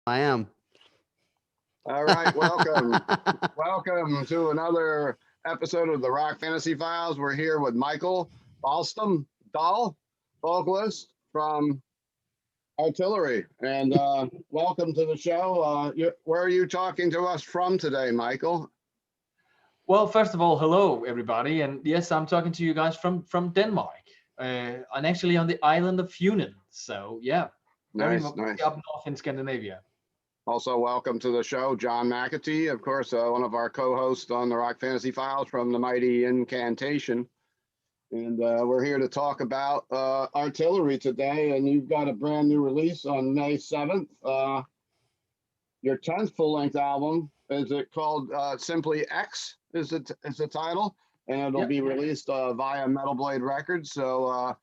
I am. All right, welcome. Welcome to another episode of the Rock Fantasy Files. We're here with Michael Bastholm Dahl, vocalist from Artillery. And welcome to the show. Where are you talking to us from today, Michael? Well, first of all, hello, everybody. And yes, I'm talking to you guys from Denmark. I'm actually on the island of Funen. So, yeah, very Nice, nice. up north in Scandinavia. Also, welcome to the show, John McEntee, of course, one of our co-hosts on the Rock Fantasy Files from the mighty Incantation. And we're here to talk about Artillery today. And you've got a brand new release on May 7th. Your 10th full-length album, is it called Simply X is the title? And it'll be released via Metal Blade Records. So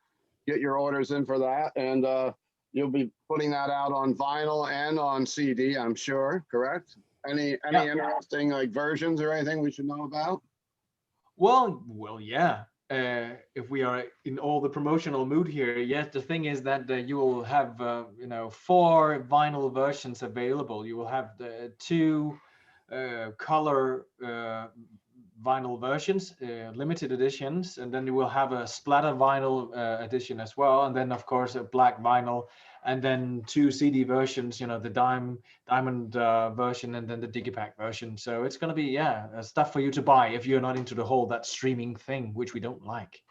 get your orders in for that. And you'll be putting that out on vinyl and on CD, I'm sure, correct? Any interesting like versions or anything we should know about? Well, yeah. If we are in all the promotional mood here, yes, the thing is that you will have, 4 vinyl versions available. You will have the 2 color vinyl versions, limited editions, and then you will have a splatter vinyl edition as well, and then of course a black vinyl, and then 2 CD versions, the diamond version, and then the digipack version. So it's going to be stuff for you to buy if you're not into that streaming thing, which we don't like.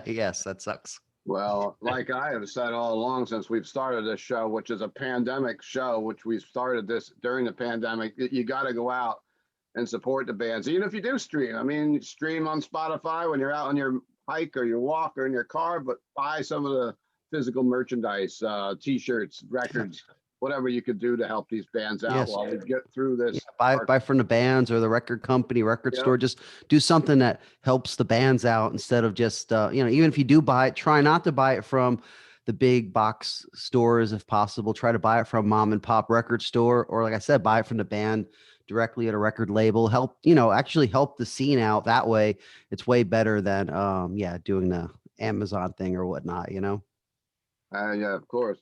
Yes, that sucks. Well, like I have said all along since we've started this show, which is a pandemic show, which we started this during the pandemic, you got to go out and support the bands, even if you do stream. I mean, stream on Spotify when you're out on your hike or your walk or in your car, but buy some of the physical merchandise, T-shirts, records, whatever you could do to help these bands out while we get through this. Buy from the bands or the record company, record store. Just do something that helps the bands out instead of just, even if you do buy it, try not to buy it from the big box stores if possible. Try to buy it from mom and pop record store, or like I said, buy it from the band directly at a record label. Actually help the scene out that way. It's way better than doing the Amazon thing or whatnot, Yeah, of course.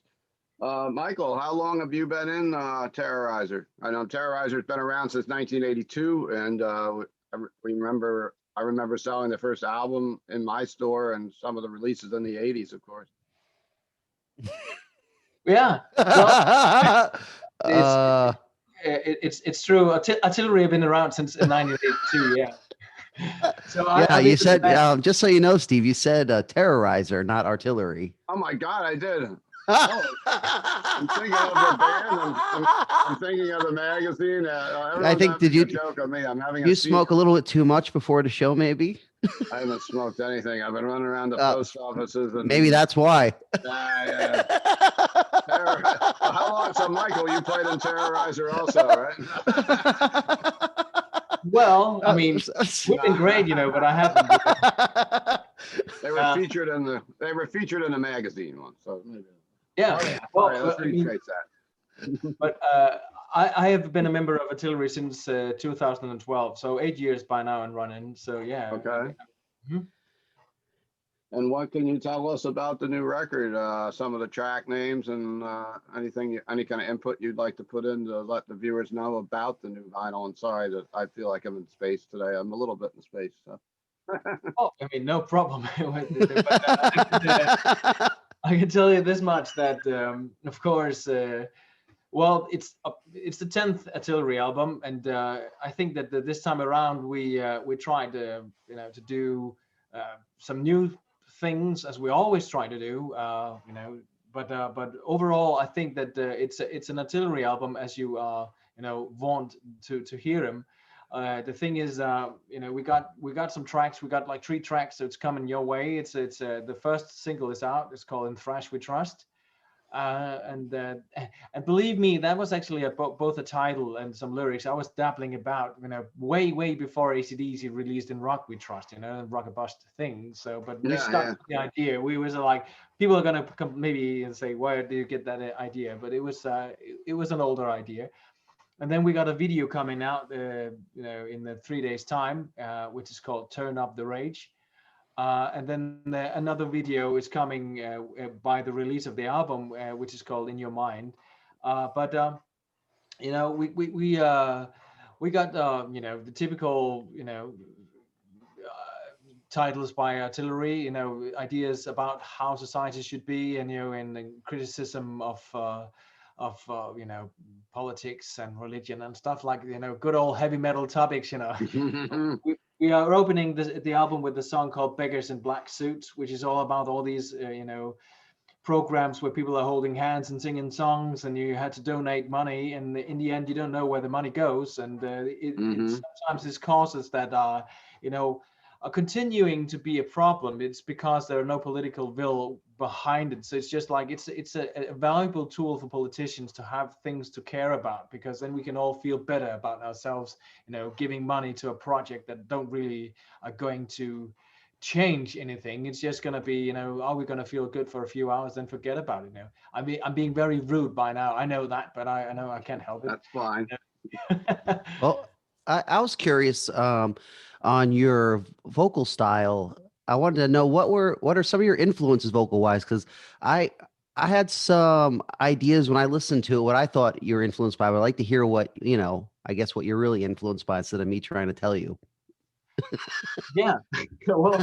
Michael, how long have you been in Terrorizer? I know Terrorizer's been around since 1982, and I remember selling the first album in my store and some of the releases in the 80s, of course. Yeah. Well, it's true. Artillery have been around since 1982. Yeah. So you said just so you know, Steve, you said Terrorizer, not Artillery. Oh my God, I did. I'm thinking of the band. I'm thinking of the magazine. I think did you joke on me? I'm having you smoke a little bit too much before the show? Maybe. I haven't smoked anything. I've been running around the post offices. And, maybe that's why. Yeah. How long? So, Michael, you played in Terrorizer also, right? Well, I mean, we've been great, but I haven't. They were featured in the magazine once, so maybe. Yeah. Well, let's retrace that. But I have been a member of Artillery since 2012, so 8 years by now and running. So yeah. Okay. Mm-hmm. And what can you tell us about the new record? Some of the track names and any kind of input you'd like to put in to let the viewers know about the new vinyl. And sorry that I feel like I'm in space today. I'm a little bit in space. So. I mean, no problem. I can tell you this much that, of course, well, it's the 10th Artillery album, and I think that this time around we tried to do some new things, as we always try to do, but overall I think that it's an Artillery album as you want to hear him. The thing is, we got some tracks. We got like 3 tracks, so it's coming your way. It's the first single is out. It's called "In Thrash We Trust," and believe me, that was actually both a title and some lyrics. I was dabbling about, way before AC/DC released "In Rock We Trust," Rock a Bust thing. So, but we stuck with the idea. We was like, people are gonna come maybe and say, "Where do you get that idea?" But it was an older idea. And then we got a video coming out, in the 3 days time, which is called "Turn Up the Rage." And then another video is coming by the release of the album, which is called "In Your Mind." But we got the typical titles by Artillery, ideas about how society should be, and and criticism of politics and religion and stuff like good old heavy metal topics. We are opening the album with the song called "Beggars in Black Suits," which is all about all these programs where people are holding hands and singing songs, and you had to donate money, and in the end you don't know where the money goes, and sometimes it's causes that are are continuing to be a problem. It's because there are no political will behind it. So it's just like it's a valuable tool for politicians to have things to care about, because then we can all feel better about ourselves, giving money to a project that don't really are going to change anything. It's just going to be, are we going to feel good for a few hours then forget about it? I'm being very rude by now, I know that, but I know I can't help it. That's fine. Well, I was curious on your vocal style. I wanted to know what are some of your influences vocal wise, because I had some ideas when I listened to it, what I thought you were influenced by, but I'd like to hear what I guess what you're really influenced by instead of me trying to tell you. Yeah. Well,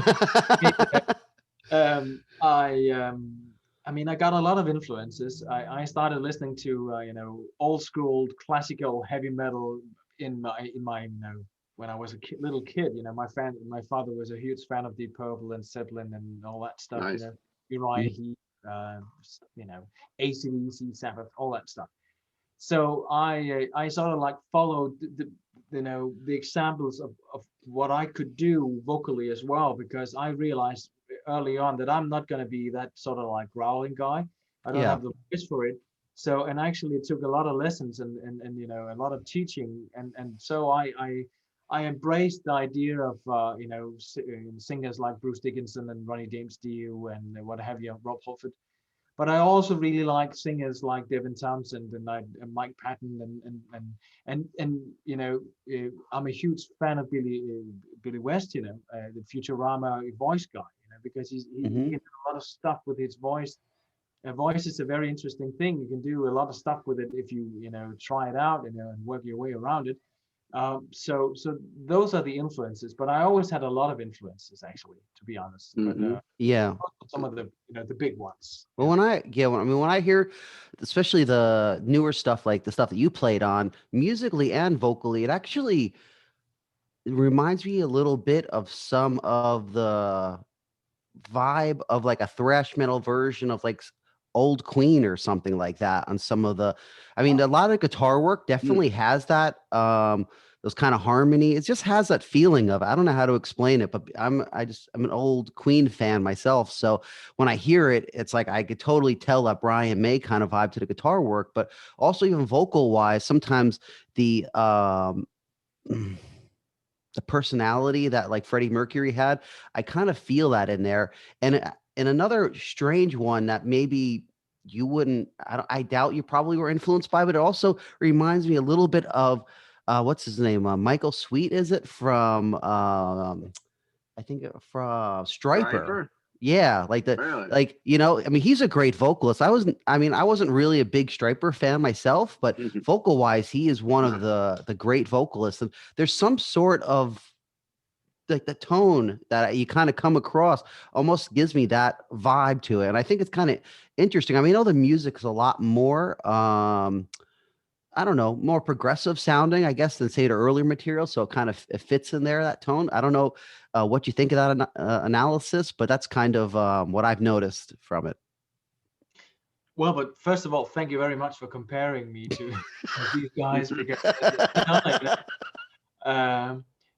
I mean, I got a lot of influences. I started listening to old school classical heavy metal in my when I was a little kid. My father was a huge fan of Deep Purple and Zeppelin and all that stuff. Nice. Uriah Heep, AC/DC, Sabbath, all that stuff. So I sort of like followed the examples of what I could do vocally as well, because I realized early on that I'm not going to be that sort of like growling guy. I don't have the voice for it. So, and actually it took a lot of lessons and a lot of teaching, and so I embraced the idea of singers like Bruce Dickinson and Ronnie James Dio and what have you, Rob Halford. But I also really like singers like Devin Townsend and Mike Patton and I'm a huge fan of Billy West, the Futurama voice guy, because he can do a lot of stuff with his voice. A voice is a very interesting thing. You can do a lot of stuff with it if you try it out and work your way around it. So those are the influences, but I always had a lot of influences, actually, to be honest. But some of the the big ones. Well, when I hear, especially the newer stuff, like the stuff that you played on musically and vocally, it actually reminds me a little bit of some of the vibe of like a thrash metal version of like old Queen or something like that on some of the, I mean, a lot of guitar work definitely has that, those kind of harmony. It just has that feeling of, I don't know how to explain it, but I'm an old Queen fan myself. So when I hear it, it's like, I could totally tell that Brian May kind of vibe to the guitar work, but also even vocal wise, sometimes the personality that like Freddie Mercury had, I kind of feel that in there. And another strange one that maybe you wouldn't, I doubt you probably were influenced by, but it also reminds me a little bit of what's his name? Michael Sweet, is it from I think from Striper. Yeah, like like I mean, he's a great vocalist. I wasn't really a big Striper fan myself, but vocal wise, he is one of the great vocalists. And there's some sort of like the tone that you kind of come across almost gives me that vibe to it. And I think it's kind of interesting. I mean, the music is a lot more I don't know, more progressive sounding, I guess, than say the earlier material. So it kind of it fits in there, that tone. I don't know what you think of that analysis, but that's kind of what I've noticed from it. Well, but first of all, thank you very much for comparing me to these guys, because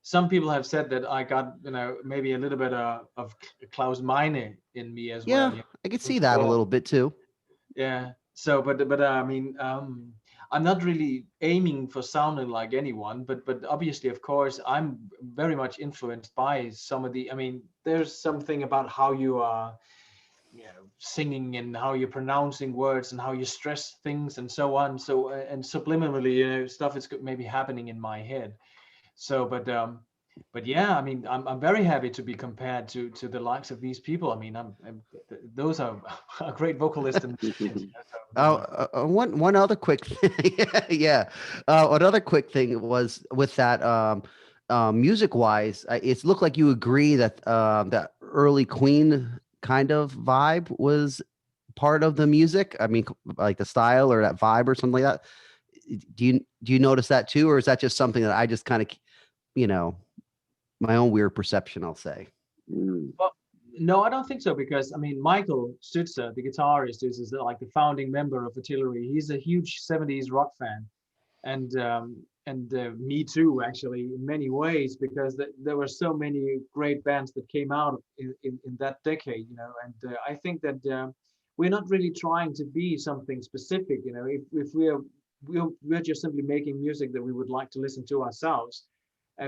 some people have said that I got, maybe a little bit of Klaus Meine in me as well. Yeah, I could see that a little bit too. Yeah. So, but I mean, I'm not really aiming for sounding like anyone, but obviously, of course, I'm very much influenced by some of the, I mean, there's something about how you are, singing and how you're pronouncing words and how you stress things and so on. So, and subliminally, stuff is maybe happening in my head. So, but but yeah, I mean, I'm very happy to be compared to the likes of these people. I mean, those are a great vocalist and musicians, you know, so, Oh, one other quick thing. Yeah. Another quick thing was with that music wise, it looked like you agree that that early Queen kind of vibe was part of the music. I mean, like the style or that vibe or something like that. Do you notice that too, or is that just something that I just kind of, you know, my own weird perception, I'll say? Mm. well, no, I don't think so, because I mean, Michael Stutzer, the guitarist, is like the founding member of Artillery. He's a huge 70s rock fan, and me too, actually, in many ways, because there were so many great bands that came out in that decade, you know. And I think that we're not really trying to be something specific, you know. If we're just simply making music that we would like to listen to ourselves.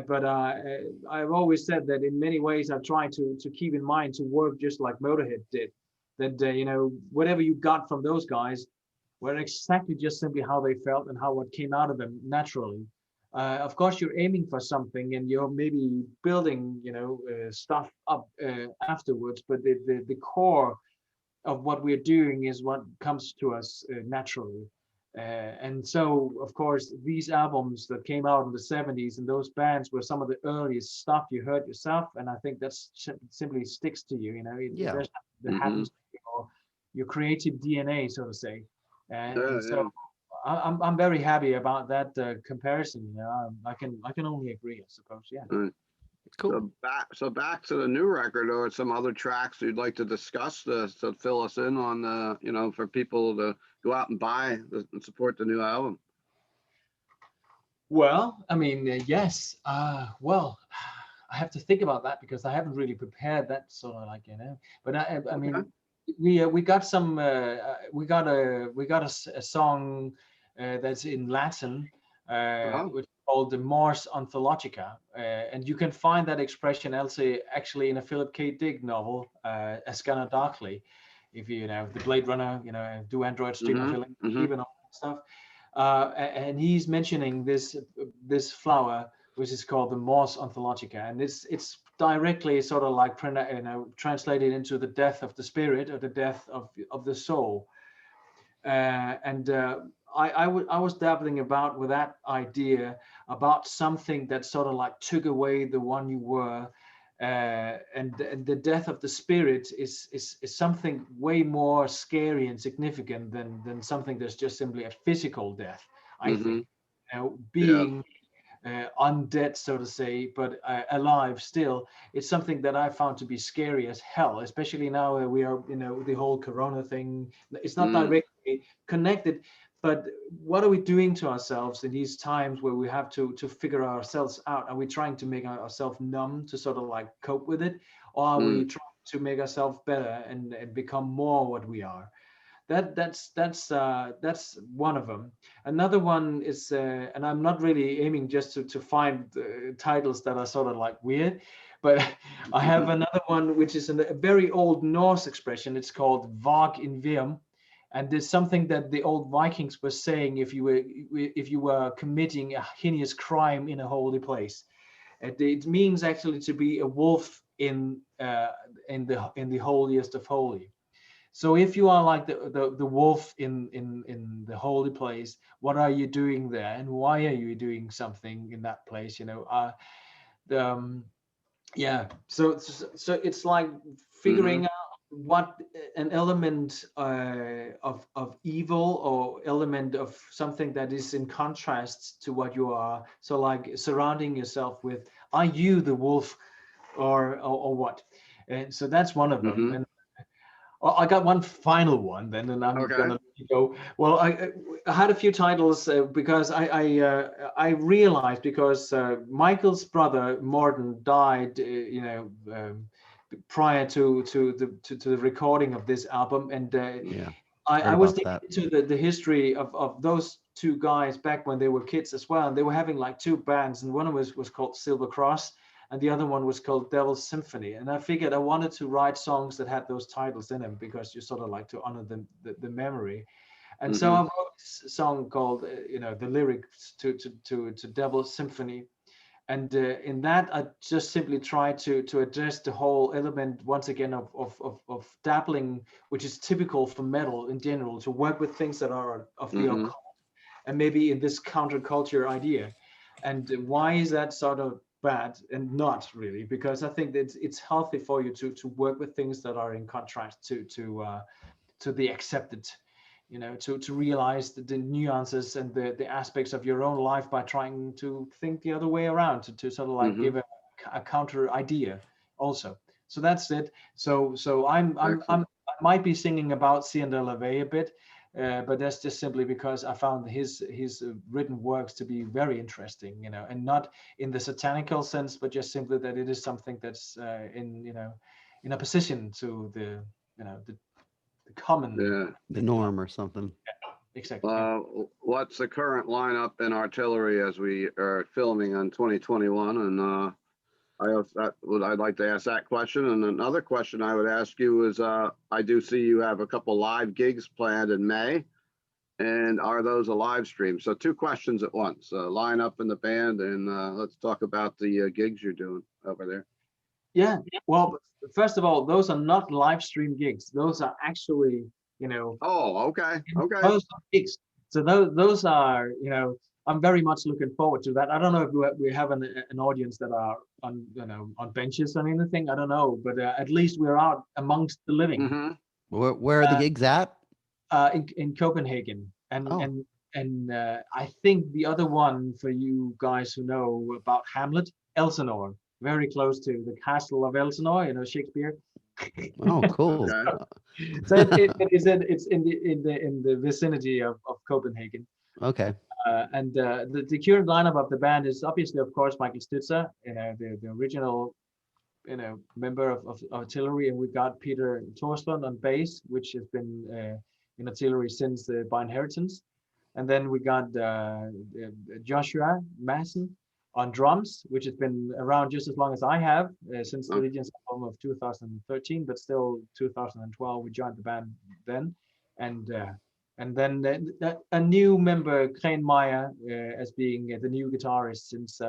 But I've always said that in many ways I try to keep in mind to work just like Motorhead did. That you know, whatever you got from those guys were exactly just simply how they felt and how what came out of them naturally. Of course, you're aiming for something and you're maybe building, you know, stuff up afterwards. But the core of what we're doing is what comes to us naturally. And so, of course, these albums that came out in the 70s and those bands were some of the earliest stuff you heard yourself. And I think that's simply sticks to you, you know, Yeah. there's that happens to your creative DNA, so to say. And so I'm very happy about that comparison. You know, I can only agree, I suppose. Yeah. Cool. So back to the new record, or some other tracks you'd like to discuss to fill us in on the, you know, for people to go out and buy and support the new album. Well, I mean, yes. Well, I have to think about that because I haven't really prepared that sort of, like, you know. But I mean, we got some a song that's in Latin, which is called the Mors Anthologica, and you can find that expression actually in a Philip K. Dick novel, A Scanner Darkly. If you know the Blade Runner, you know, do androids dream of Eve and all that stuff. And he's mentioning this flower, which is called the Mors Anthologica, and it's directly sort of like, you know, translated into the death of the spirit or the death of the soul. I was dabbling about with that idea about something that sort of like took away the one you were. And the death of the spirit is something way more scary and significant than something that's just simply a physical death. I think, you know, being undead, so to say, but alive still. It's something that I found to be scary as hell, especially now we are, you know, the whole Corona thing. It's not directly connected, but what are we doing to ourselves in these times where we have to figure ourselves out? Are we trying to make ourselves numb to sort of like cope with it, or are we trying to make ourselves better and become more what we are? That's one of them. Another one is, and I'm not really aiming just to find titles that are sort of like weird, but I have another one which is a very old Norse expression. It's called vag in virm, and there's something that the old Vikings were saying if you were committing a heinous crime in a holy place. It means actually to be a wolf in the holiest of holy. So if you are like the wolf in the holy place, what are you doing there, and why are you doing something in that place? You know, yeah. So it's like figuring out what an element of evil or element of something that is in contrast to what you are. So like surrounding yourself with, are you the wolf or what? And so that's one of them. And well, I got one final one then, and I'm gonna let you go. Well, I had a few titles because I realized, because Michael's brother Morton died, you know, prior to the recording of this album, and I was digging into the history of those two guys back when they were kids as well, and they were having like two bands, and one was called Silver Cross, and the other one was called Devil's Symphony. And I figured I wanted to write songs that had those titles in them, because you sort of like to honor the memory. And so I wrote this song called, you know, the lyrics to Devil's Symphony. And in that, I just simply try to address the whole element once again of dabbling, which is typical for metal in general, to work with things that are of the occult, and maybe in this counterculture idea. And why is that sort of bad? And not really, because I think that it's healthy for you to work with things that are in contrast to the accepted, you know, to realize the nuances and the aspects of your own life by trying to think the other way around, to sort of like give a counter idea also. So that's it. So I might be singing about CNLV a bit, but that's just simply because I found his written works to be very interesting, you know, and not in the satanical sense, but just simply that it is something that's in opposition to the, you know, the common, the norm or something. Exactly. What's the current lineup in artillery as we are filming on 2021? And I'd like to ask that question. And another question I would ask you is, I do see you have a couple live gigs planned in May, and are those a live stream? So two questions at once: lineup in the band, and let's talk about the gigs you're doing over there. Yeah. Well, first of all, those are not live stream gigs. Those are actually, you know. Oh, okay. Okay. Those are gigs. So those are, you know, I'm very much looking forward to that. I don't know if we have an audience that are on, you know, on benches or anything. I don't know, but at least we're out amongst the living. Where are the gigs at? In Copenhagen, and I think the other one for you guys who know about Hamlet, Elsinore, very close to the castle of Elsinore. You know, Shakespeare. Oh, cool. So it's in the vicinity of Copenhagen. Okay. And the current lineup of the band is obviously, of course, Michael Stützer, you know, the original, you know, member of artillery, and we got Peter Thorsland on bass, which has been in artillery since by inheritance. And then we got Joshua Madsen on drums, which has been around just as long as I have, since the Legion's album of 2013, but still 2012 we joined the band then. And then a new member, Crane Meyer, as being the new guitarist since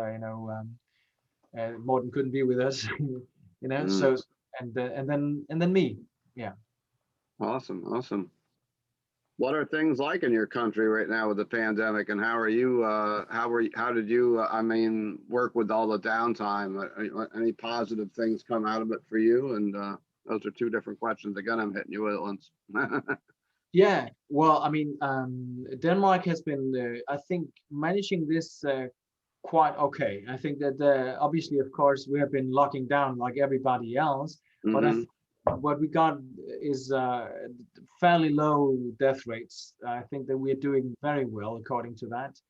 Morten couldn't be with us, you know. So and then me, yeah. Awesome. What are things like in your country right now with the pandemic, and how did you work with all the downtime? Any positive things come out of it for you? And those are two different questions. Again, I'm hitting you with it once. Yeah, well, I mean, Denmark has been, I think, managing this quite okay. I think that obviously, of course, we have been locking down like everybody else, but I think what we got is fairly low death rates. I think that we're doing very well according to that.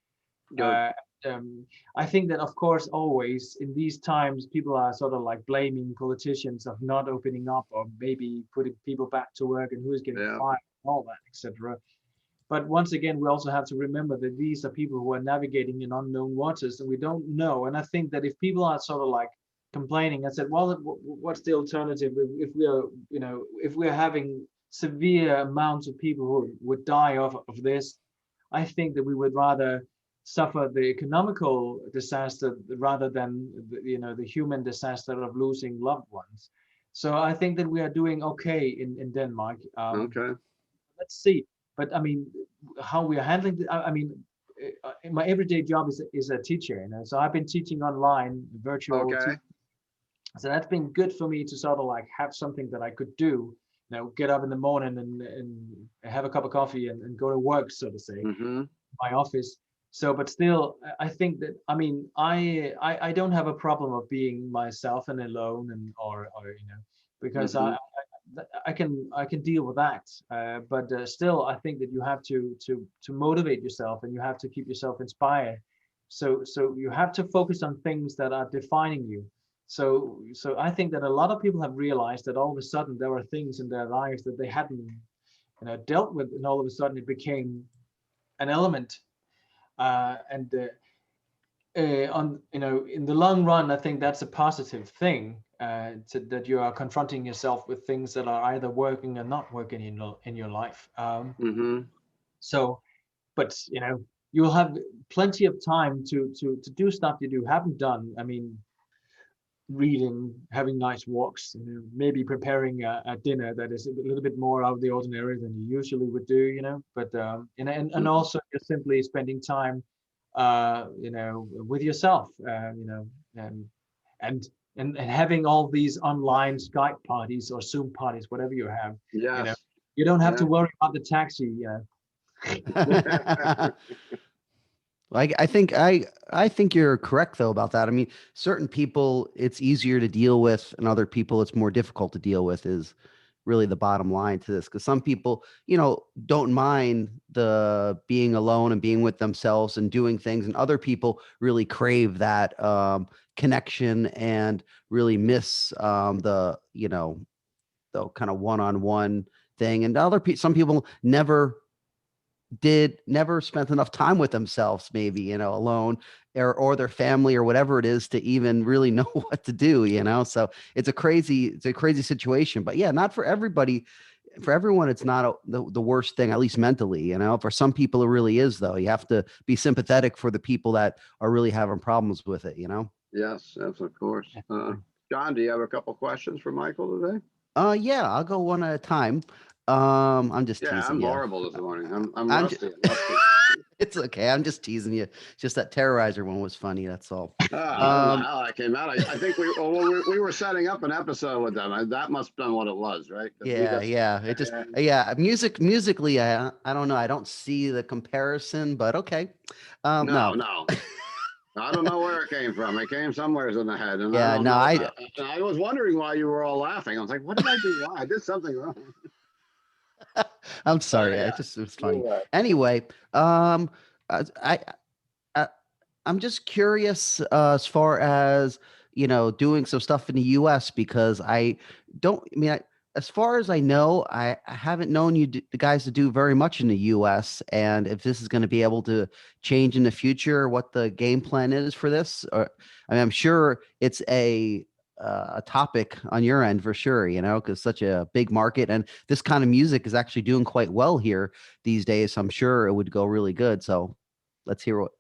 I think that, of course, always in these times, people are sort of like blaming politicians of not opening up, or maybe putting people back to work and who is getting fired, and all that, etc. But once again, we also have to remember that these are people who are navigating in unknown waters, and we don't know. And I think that if people are sort of like complaining, I said, well, what's the alternative if we are, you know, if we're having severe amounts of people who would die of this? I think that we would rather suffer the economical disaster rather than the human disaster of losing loved ones. So I think that we are doing okay in Denmark. Okay. Let's see. But I mean, how we are handling my everyday job is a teacher, you know. So I've been teaching online, virtual. Okay. So that's been good for me to sort of like have something that I could do, you know, get up in the morning and have a cup of coffee and go to work, so to say, my office. So, but still, I think that, I mean, I don't have a problem of being myself and alone, and or you know, because I can deal with that. But still, I think that you have to motivate yourself, and you have to keep yourself inspired. So you have to focus on things that are defining you. So I think that a lot of people have realized that all of a sudden there were things in their lives that they hadn't, you know, dealt with, and all of a sudden it became an element. On, you know, in the long run, I think that's a positive thing, that you are confronting yourself with things that are either working or not working in your life. So, but you know, you'll have plenty of time to do stuff you haven't done. I mean, reading, having nice walks, maybe preparing a dinner that is a little bit more out of the ordinary than you usually would do, but and also just simply spending time with yourself, and having all these online Skype parties or Zoom parties, whatever you have. Yes. You don't have to worry about the taxi. I think you're correct though about that. I mean, certain people it's easier to deal with, and other people it's more difficult to deal with. Is really the bottom line to this, because some people, don't mind the being alone and being with themselves and doing things, and other people really crave that connection and really miss the kind of one-on-one thing. And some people never spent enough time with themselves, maybe, alone, or their family or whatever it is, to even really know what to do, so it's a crazy situation. But yeah, not for everybody. For everyone, it's not the worst thing, at least mentally, for some people it really is, though. You have to be sympathetic for the people that are really having problems with it. Yes, of course. John, do you have a couple questions for Michael today? Yeah, I'll go one at a time. I'm just teasing I'm you. horrible this morning. I'm rusty. It's okay. I'm just teasing you. Just that Terrorizer one was funny. That's all. I don't know how that came out. I think we were setting up an episode with them. That must have been what it was, right? Yeah. It just musically, I don't know. I don't see the comparison, but okay. No. I don't know where it came from. It came somewhere in the head. And I was wondering why you were all laughing. I was like, what did I do wrong? I did something wrong. I'm sorry. It was funny. Anyway, I'm just curious as far as, doing some stuff in the US, because as far as I know, I haven't known the guys to do very much in the US. And if this is going to be able to change in the future, what the game plan is for this, I'm sure it's a topic on your end for sure, because such a big market, and this kind of music is actually doing quite well here these days. So I'm sure it would go really good. So let's hear what.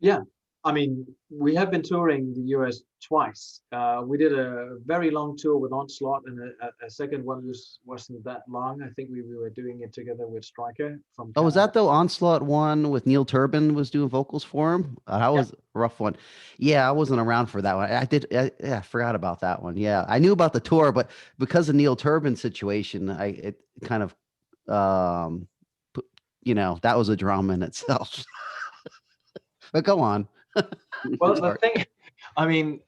Yeah. I mean, we have been touring the US twice. We did a very long tour with Onslaught, and a second one wasn't that long. I think we were doing it together with Striker from Canada. Oh, was that the Onslaught one with Neil Turbin was doing vocals for him? That was a rough one. Yeah, I wasn't around for that one. I forgot about that one. Yeah, I knew about the tour, but because of Neil Turbin's situation, it kind of, that was a drama in itself. But go on. Well, the thing, I mean,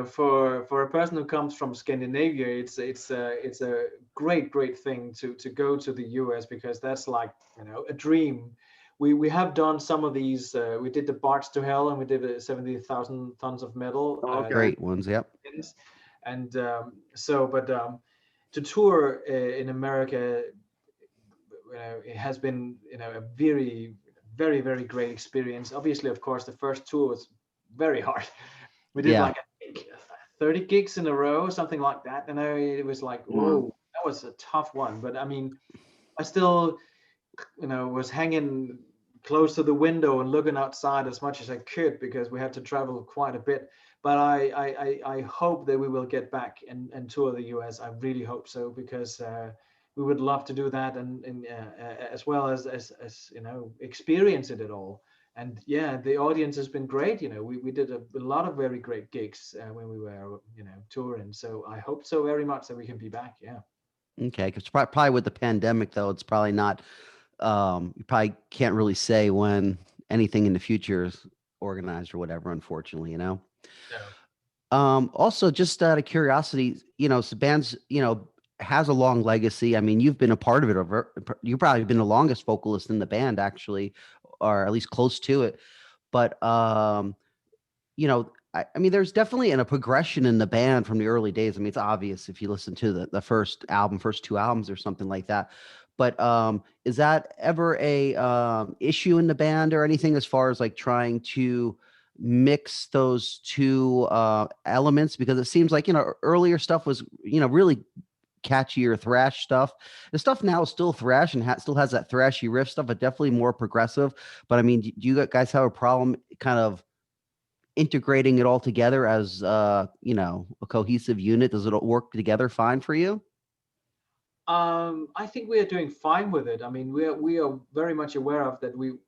for a person who comes from Scandinavia, it's a great thing to go to the US, because that's like, a dream. We have done some of these. We did the Bards to Hell, and we did 70,000 Tons of Metal. Great ones, yep. And to tour in America, it has been a very, very great experience. Obviously, of course, the first tour was very hard. We did like 30 gigs in a row, something like that. And it was like, whoa, that was a tough one. But I mean, I still, was hanging close to the window and looking outside as much as I could, because we had to travel quite a bit. But I hope that we will get back and tour the US. I really hope so, because we would love to do that, and as well as experience it all. And the audience has been great. We did a lot of very great gigs when we were touring. So I hope so very much that we can be back. Yeah. Okay, because probably with the pandemic though, it's probably not. You probably can't really say when anything in the future is organized or whatever. Unfortunately, No. Also, just out of curiosity, so bands, has a long legacy. I mean, you've been a part of it. You've probably been the longest vocalist in the band, actually, or at least close to it. But I mean, there's definitely a progression in the band from the early days. I mean, it's obvious if you listen to the first two albums or something like that. But is that ever a issue in the band or anything, as far as like trying to mix those two elements? Because it seems like earlier stuff was really catchier thrash stuff. The stuff now is still thrash and still has that thrashy riff stuff, but definitely more progressive. But I mean, do you guys have a problem kind of integrating it all together as you know, a cohesive unit? Does it work together fine for you? I think we are doing fine with it. I mean, we are very much aware of that. We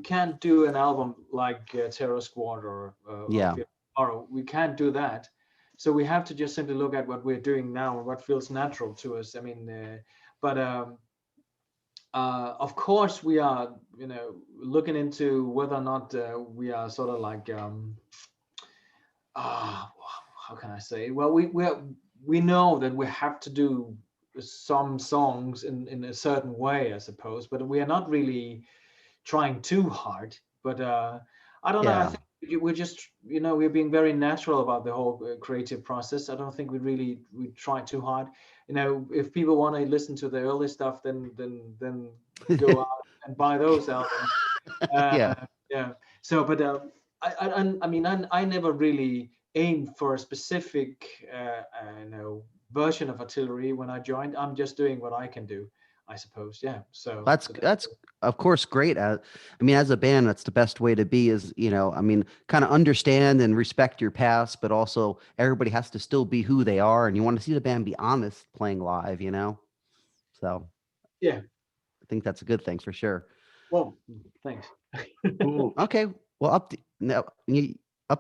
can't do an album like Terror Squad or Yeah. Tomorrow. We can't do that. So we have to just simply look at what we're doing now and what feels natural to us. I mean, of course, we are, you know, looking into whether or not we are sort of like, how can I say? Well, we know that we have to do some songs in a certain way, I suppose, but we are not really trying too hard. But I don't know. I think we're just, you know, we're being very natural about the whole creative process. I don't think we try too hard. You know, if people want to listen to the early stuff, then go out and buy those albums. Yeah. So, but I mean, I never really aimed for a specific, you know, version of Artillery when I joined. I'm just doing what I can do, I suppose. Yeah. So that's of course great. I mean, as a band, that's the best way to be, is, you know, I mean, kind of understand and respect your past, but also everybody has to still be who they are. And you want to see the band be honest playing live, you know? So yeah, I think that's a good thing for sure. well, thanks. Okay. Well, up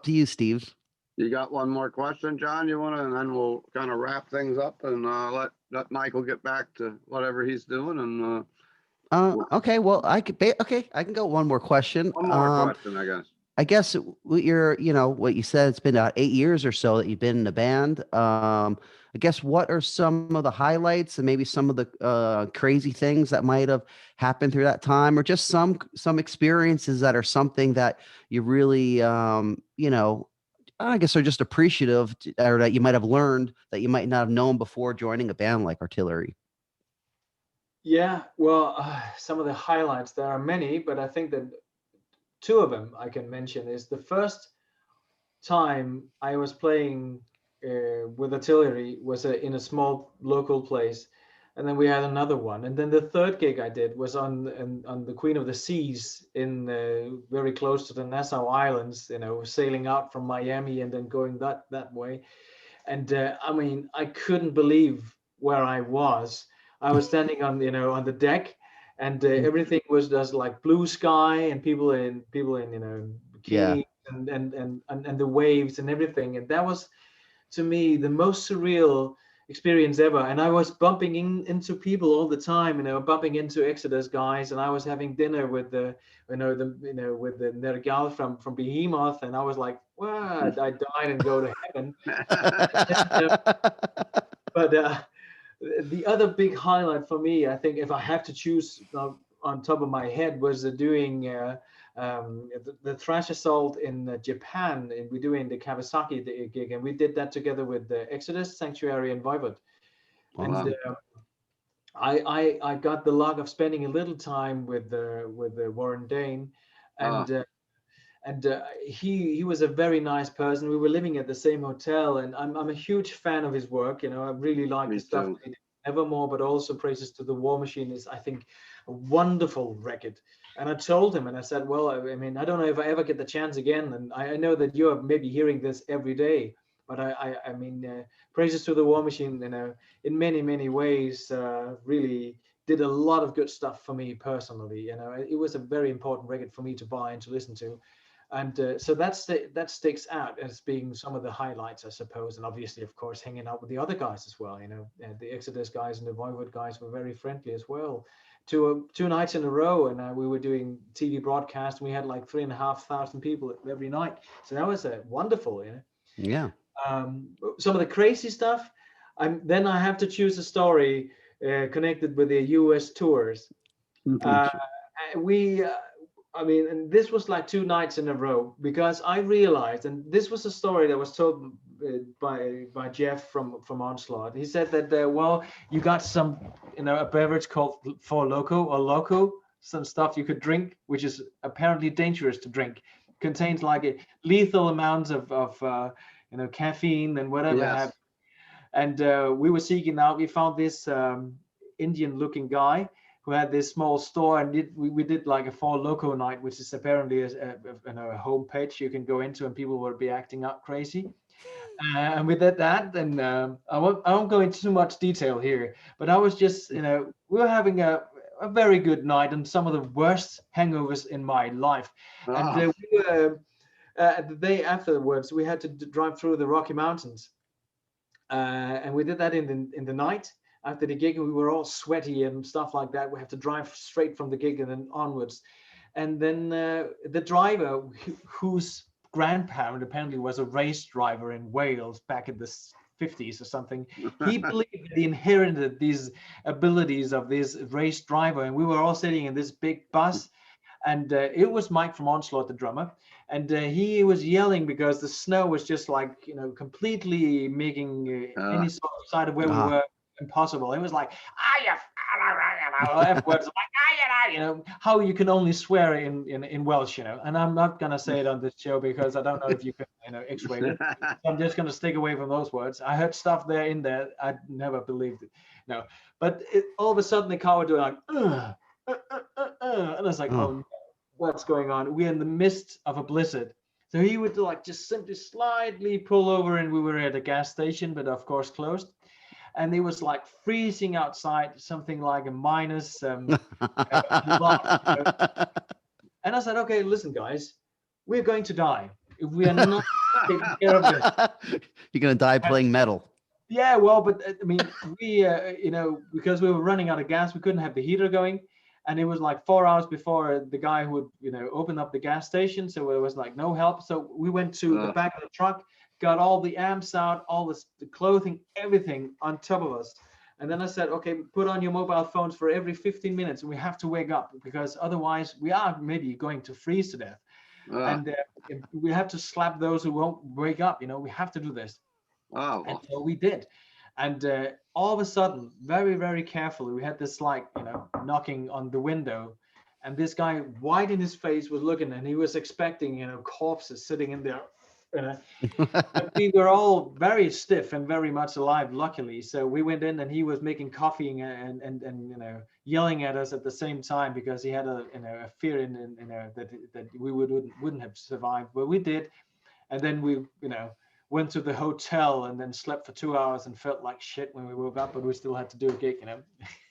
to you, Steve. You got one more question, John? You want to, and then we'll kind of wrap things up and let Michael get back to whatever he's doing. And okay. Well, I can go one more question. One more question, I guess. I guess you know, what you said, it's been about 8 years or so that you've been in the band. I guess, what are some of the highlights and maybe some of the crazy things that might have happened through that time, or just some experiences that are something that you really, you know, I guess are just appreciative or that you might have learned that you might not have known before joining a band like Artillery? Yeah, well, some of the highlights, there are many, but I think that two of them I can mention is the first time I was playing with Artillery was in a small local place, and then we had another one, and then the third gig I did was on the Queen of the Seas in very close to the Nassau Islands, you know, sailing out from Miami and then going that way, and I mean, I couldn't believe where I was. I was standing on, you know, on the deck, and everything was just like blue sky and people in you know, bikinis, and the waves and everything, and that was, to me, the most surreal experience ever. And I was bumping into people all the time, you know, bumping into Exodus guys, and I was having dinner with the with the Nergal from Behemoth, and I was like, what? I died and go to heaven. But the other big highlight for me, I think, if I have to choose on top of my head, was doing the Thrash Assault in Japan, and we're doing the Kawasaki gig, and we did that together with the Exodus, Sanctuary, and Voivod. Wow. And I got the luck of spending a little time with Warren Dane, and he was a very nice person. We were living at the same hotel, and I'm a huge fan of his work. You know, I really like the stuff he did, Evermore, but also Praises to the War Machine is, I think, a wonderful record. And I told him, and I said, well, I mean, I don't know if I ever get the chance again, and I know that you're maybe hearing this every day, but I mean, Praises to the War Machine, you know, in many ways, really did a lot of good stuff for me personally. You know, it was a very important record for me to buy and to listen to. And so that sticks out as being some of the highlights, I suppose. And obviously, of course, hanging out with the other guys as well. You know, the Exodus guys and the Voivod guys were very friendly as well. Two nights in a row, and we were doing TV broadcast, and we had like 3,500 people every night. So that was wonderful, you know. Yeah. Some of the crazy stuff. Then I have to choose a story connected with the U.S. tours. I mean, and this was like 2 nights in a row, because I realized, and this was a story that was told by Jeff from Onslaught. He said that, well, you got some, you know, a beverage called Four Loko or Loco, some stuff you could drink, which is apparently dangerous to drink. Contains like a lethal amounts of you know, caffeine and whatever. Yes. And we were seeking out. We found this Indian-looking guy who had this small store, and we did like a 4 Loco night, which is apparently a home page you can go into, and people will be acting up crazy. And we did that, and I won't go into too much detail here, but I was just, we were having a very good night and some of the worst hangovers in my life. And we were, the day afterwards, we had to drive through the Rocky Mountains, and we did that in the night. After the gig, we were all sweaty and stuff like that. We have to drive straight from the gig and then onwards. And then the driver, whose grandparent apparently was a race driver in Wales back in the 50s or something, he believed that he inherited these abilities of this race driver. And we were all sitting in this big bus, and it was Mike from Onslaught, the drummer, and he was yelling because the snow was just like, completely making any sort of sight of where we were impossible. It was like, F words, like, how you can only swear in Welsh, and I'm not gonna say it on this show because I don't know if you can, X-ray it. So I'm just gonna stick away from those words. I heard stuff in there I never believed it. No, but all of a sudden the car would do like, and I was like, oh no, what's going on? We're in the midst of a blizzard. So he would like just simply slightly pull over, and we were at a gas station, but of course closed. And it was like freezing outside, something like a minus. And I said, okay, listen, guys, we're going to die if we are not taking care of this. You're going to die playing metal. Yeah, well, but I mean, we, because we were running out of gas, we couldn't have the heater going. And it was like 4 hours before the guy would, open up the gas station. So there was like no help. So we went to the back of the truck, got all the amps out, all the clothing, everything on top of us. And then I said, okay, put on your mobile phones for every 15 minutes. And we have to wake up because otherwise we are maybe going to freeze to death. And we have to slap those who won't wake up. We have to do this. And so we did. And all of a sudden, very, very carefully, we had this like, knocking on the window. And this guy, white in his face, was looking, and he was expecting, corpses sitting in there. But we were all very stiff and very much alive, luckily. So we went in, and he was making coffee and yelling at us at the same time because he had a fear that we wouldn't have survived, but we did. And then we went to the hotel and then slept for 2 hours and felt like shit when we woke up, but we still had to do a gig.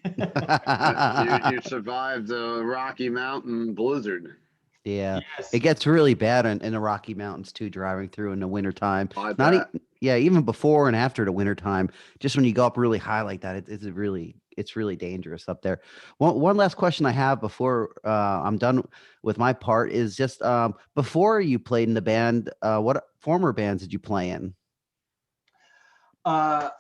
You survived the Rocky Mountain blizzard. Yeah, yes. It gets really bad in the Rocky Mountains too, driving through in the wintertime. Even before and after the wintertime, just when you go up really high like that, it's really dangerous up there. One last question I have before I'm done with my part is just before you played in the band, what former bands did you play in? I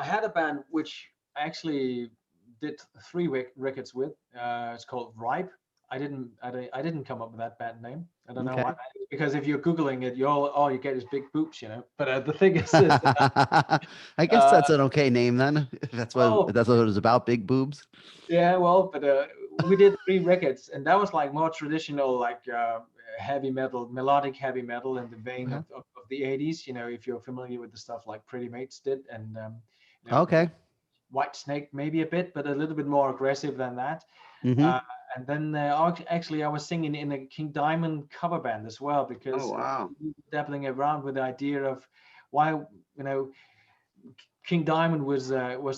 had a band which I actually did 3 records with. It's called Ripe. I didn't come up with that band name. I don't know why. Because if you're Googling it, all you get is big boobs, But the thing is, I guess that's an okay name then. If that's what it was about, big boobs. Yeah, well, but we did 3 records, and that was like more traditional, like heavy metal, melodic heavy metal in the vein of the 80s. If you're familiar with the stuff like Pretty Mates did, and White Snake maybe a bit, but a little bit more aggressive than that. Mm-hmm. And then actually I was singing in a King Diamond cover band as well, because we were dabbling around with the idea of why King Diamond was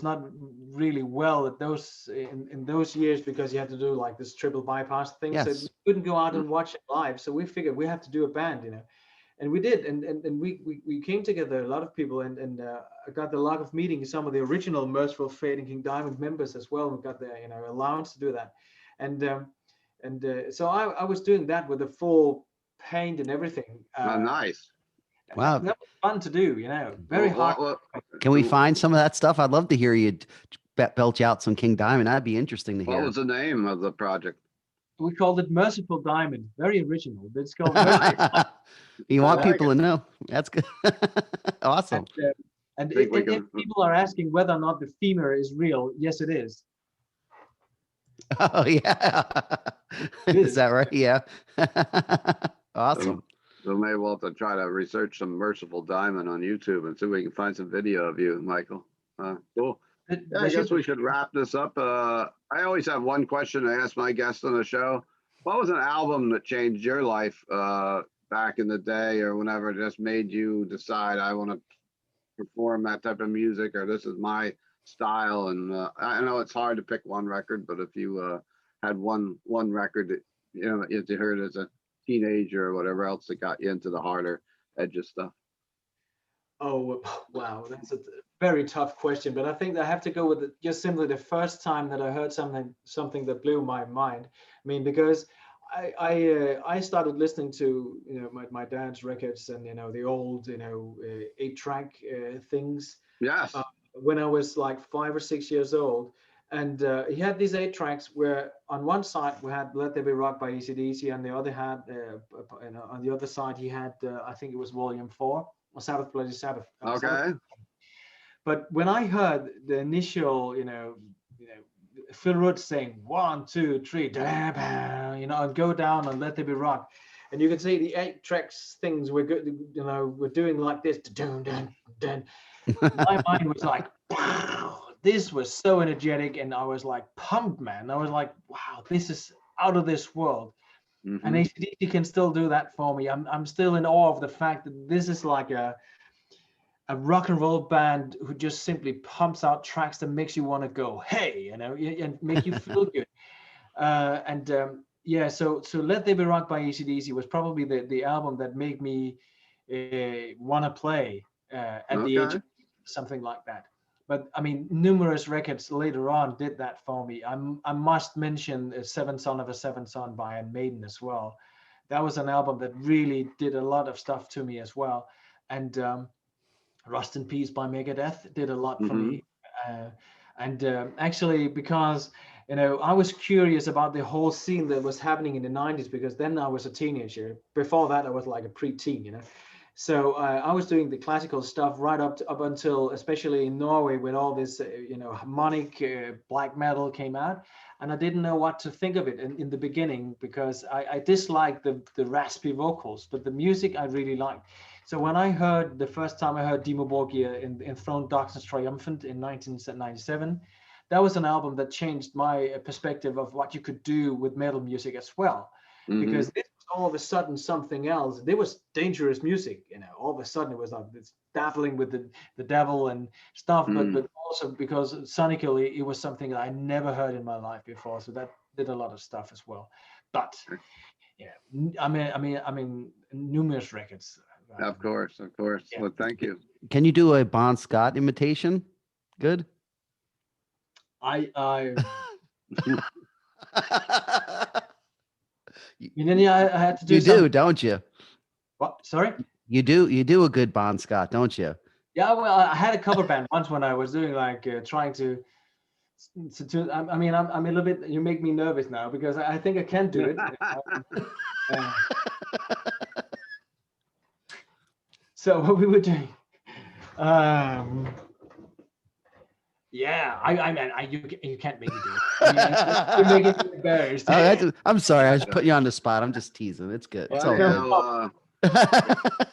not really well at those in those years, because you had to do like this triple bypass thing. Yes. So we couldn't go out and watch it live. So we figured we have to do a band, and we did, and we came together, a lot of people, and I got the luck of meeting some of the original Merciful Fate and King Diamond members as well. We got the allowance to do that, and so I was doing that with the full paint and everything. Nice. Wow, that was fun to do. Very hard. Can we find some of that stuff? I'd love to hear you belch out some King Diamond. That'd be interesting to hear. What was the name of the project? We called it Merciful Diamond. Very original. It's called. You want people to know. That's good. Awesome. And if people are asking whether or not the femur is real, yes, it is. Oh yeah. Is that right? Yeah. Awesome. So maybe we'll have to try to research some Merciful Diamond on YouTube and see if we can find some video of you, Michael. Cool. Yeah, I guess we should wrap this up. I always have one question to ask my guests on the show. What was an album that changed your life back in the day or whenever, just made you decide I want to perform that type of music, or this is my style? And I know it's hard to pick one record, but if you had one record that if you heard as a teenager or whatever else that got you into the harder edge of stuff. Oh, wow, that's a very tough question, but I think I have to go with just simply the first time that I heard something that blew my mind. I mean, because I started listening to my dad's records and the old 8-track things. Yes. When I was like 5 or 6 years old, and he had these 8 tracks where on one side we had "Let There Be Rock" by AC/DC, and the other had on the other side he had I think it was Volume 4 or Sabbath Bloody Sabbath. Okay. Sabbath. But when I heard the initial, Phil Rudd saying 1, 2, 3, and go down and "Let There Be Rock," and you can see the 8 tracks things we're good, we're doing like this, dun, dun, dun. My mind was like, wow, this was so energetic, and I was like pumped, man. I was like, wow, this is out of this world. Mm-hmm. And AC/DC can still do that for me. I'm still in awe of the fact that this is like a rock and roll band who just simply pumps out tracks that makes you want to go, hey, and make you feel good. So "Let There Be Rock" by AC/DC was probably the album that made me want to play at the age of something like that. But I mean, numerous records later on did that for me. I must mention "Seventh Son of a Seventh Son" by Iron Maiden as well. That was an album that really did a lot of stuff to me as well. And "Rust in Peace" by Megadeth did a lot for me. Actually, because I was curious about the whole scene that was happening in the 90s, because then I was a teenager. Before that, I was like a preteen, So I was doing the classical stuff right up until, especially in Norway, when all this, harmonic black metal came out, and I didn't know what to think of it in the beginning, because I disliked the raspy vocals, but the music I really liked. So when the first time I heard Dimmu Borgir in Enthroned Darkness Triumphant in 1997, that was an album that changed my perspective of what you could do with metal music as well. Because this was all of a sudden something else. There was dangerous music, all of a sudden it was like this dabbling with the devil and stuff, but also because sonically it was something that I never heard in my life before. So that did a lot of stuff as well. But I mean, numerous records. Of course. Yeah. Well, thank you. Can you do a Bon Scott imitation? Good. I had to do. You do, don't you? What? Sorry? You do a good Bon Scott, don't you? Yeah, well, I had a cover band once when I was doing trying to. I mean, I'm a little bit. You make me nervous now because I think I can do it. So what we were doing. Yeah, you can't make me do it. You're making me embarrassed. I'm sorry, I was putting you on the spot. I'm just teasing. It's good. It's all good.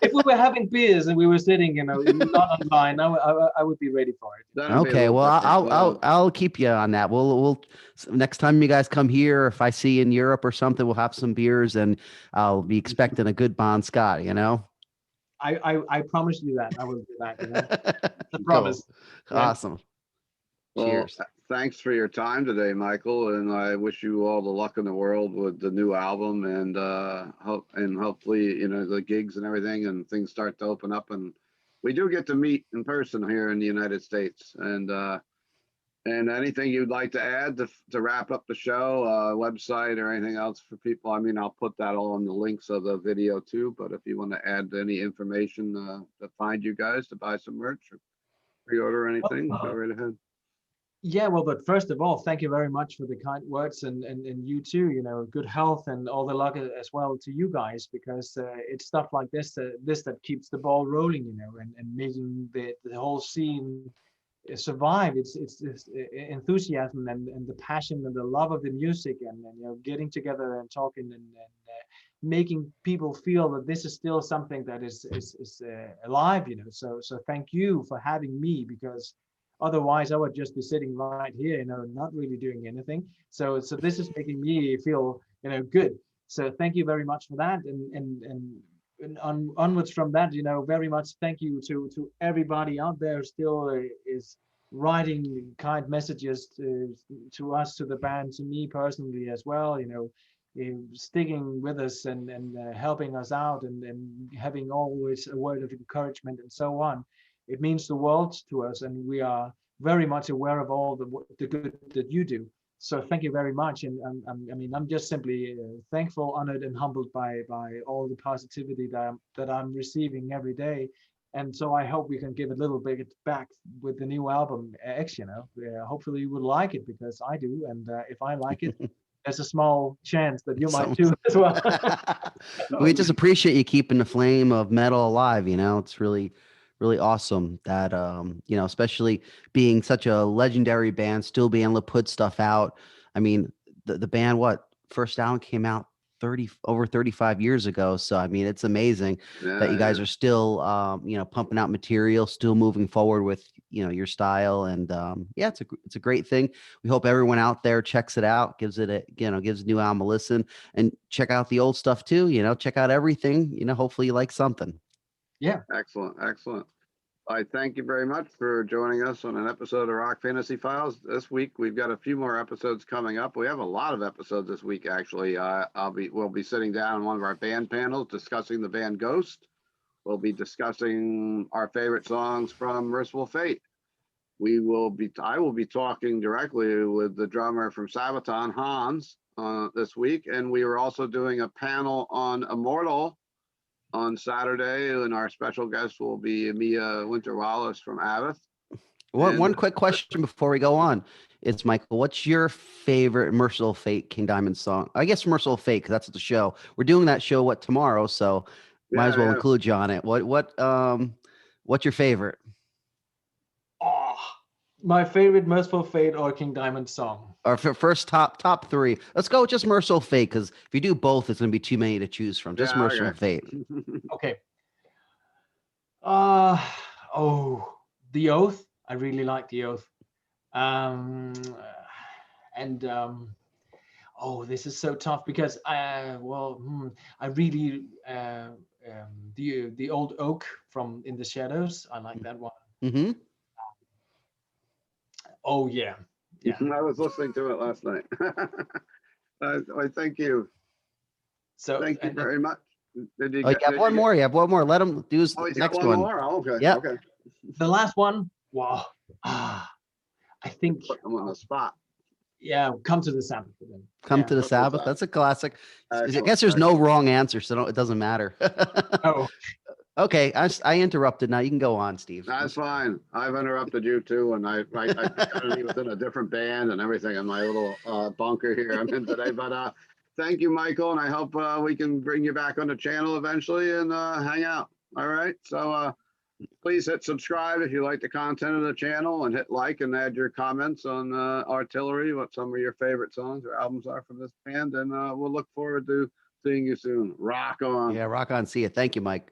If we were having beers and we were sitting, not online, I would be ready for it. Okay, well, I'll keep you on that. We'll next time you guys come here, if I see you in Europe or something, we'll have some beers, and I'll be expecting a good Bon Scott. I promise you that I will do that. I promise. Cool. Awesome. Well, cheers. Thanks for your time today, Michael, and I wish you all the luck in the world with the new album, and hopefully the gigs and everything and things start to open up, and we do get to meet in person here in the United States. And anything you'd like to add to wrap up the show, website or anything else for people? I mean, I'll put that all in the links of the video too, but if you want to add any information to find you guys to buy some merch or pre-order anything, go right ahead. Yeah, well, but first of all, thank you very much for the kind words, and you too, good health and all the luck as well to you guys, because it's stuff like this that keeps the ball rolling, and making the whole scene survive. It's enthusiasm and the passion and the love of the music, and getting together and talking and making people feel that this is still something that is alive, So thank you for having me, because Otherwise, I would just be sitting right here, not really doing anything. So this is making me feel, good. So thank you very much for that. And onwards from that, very much thank you to everybody out there who still is writing kind messages to us, to the band, to me personally as well, sticking with us and helping us out and having always a word of encouragement and so on. It means the world to us, and we are very much aware of all the good that you do. So thank you very much. And I'm just simply thankful, honored, and humbled by all the positivity that I'm receiving every day. And so I hope we can give a little bit back with the new album X. Hopefully you will like it, because I do. And if I like it, there's a small chance that you might too as well. We just appreciate you keeping the flame of metal alive. It's really, really awesome that, especially being such a legendary band, still being able to put stuff out. I mean, the band, first album came out over 35 years ago. So, I mean, it's amazing that you guys are still, pumping out material, still moving forward with, your style. And it's a great thing. We hope everyone out there checks it out, gives the new album a listen, and check out the old stuff too. Check out everything. Hopefully you like something. Yeah. Excellent. I thank you very much for joining us on an episode of Rock Fantasy Files. This week we've got a few more episodes coming up. We have a lot of episodes this week, actually. We'll be sitting down in one of our band panels discussing the band Ghost. We'll be discussing our favorite songs from Merciful Fate. I will be talking directly with the drummer from Sabaton, Hans, this week, and we are also doing a panel on Immortal on Saturday, and our special guest will be Mia Winter-Wallace from Avith. One quick question before we go on. It's Michael, what's your favorite Merciful Fate King Diamond song? I guess Merciful Fate, because that's the show. We're doing that show tomorrow, so might as well include you on it. What's your favorite? Oh, my favorite Merciful Fate or King Diamond song? Or first top three. Let's go with just Merciful Fate, because if you do both, it's going to be too many to choose from. Just Merciful Fate. Okay. The Oath. I really like The Oath. This is so tough because I really the Old Oak from In the Shadows. I like that one. Mm-hmm. Oh yeah. I was listening to it last night. I thank you. So thank you very much. You have one more. Let him do his next one. More? Oh, okay. Yep. Okay. The last one. Wow. I think I'm on the spot. Yeah, Come to the Sabbath. Come to the Sabbath. That's a classic. I guess there's no wrong answer, so it doesn't matter. Oh. Okay, I interrupted. Now you can go on, Steve. That's fine. I've interrupted you too, and I was in a different band and everything in my little bunker here I'm in today. But thank you, Michael, and I hope we can bring you back on the channel eventually and hang out. All right. So please hit subscribe if you like the content of the channel, and hit like and add your comments on Artillery, what some of your favorite songs or albums are from this band, and we'll look forward to seeing you soon. Rock on. Yeah, rock on. See you. Thank you, Mike.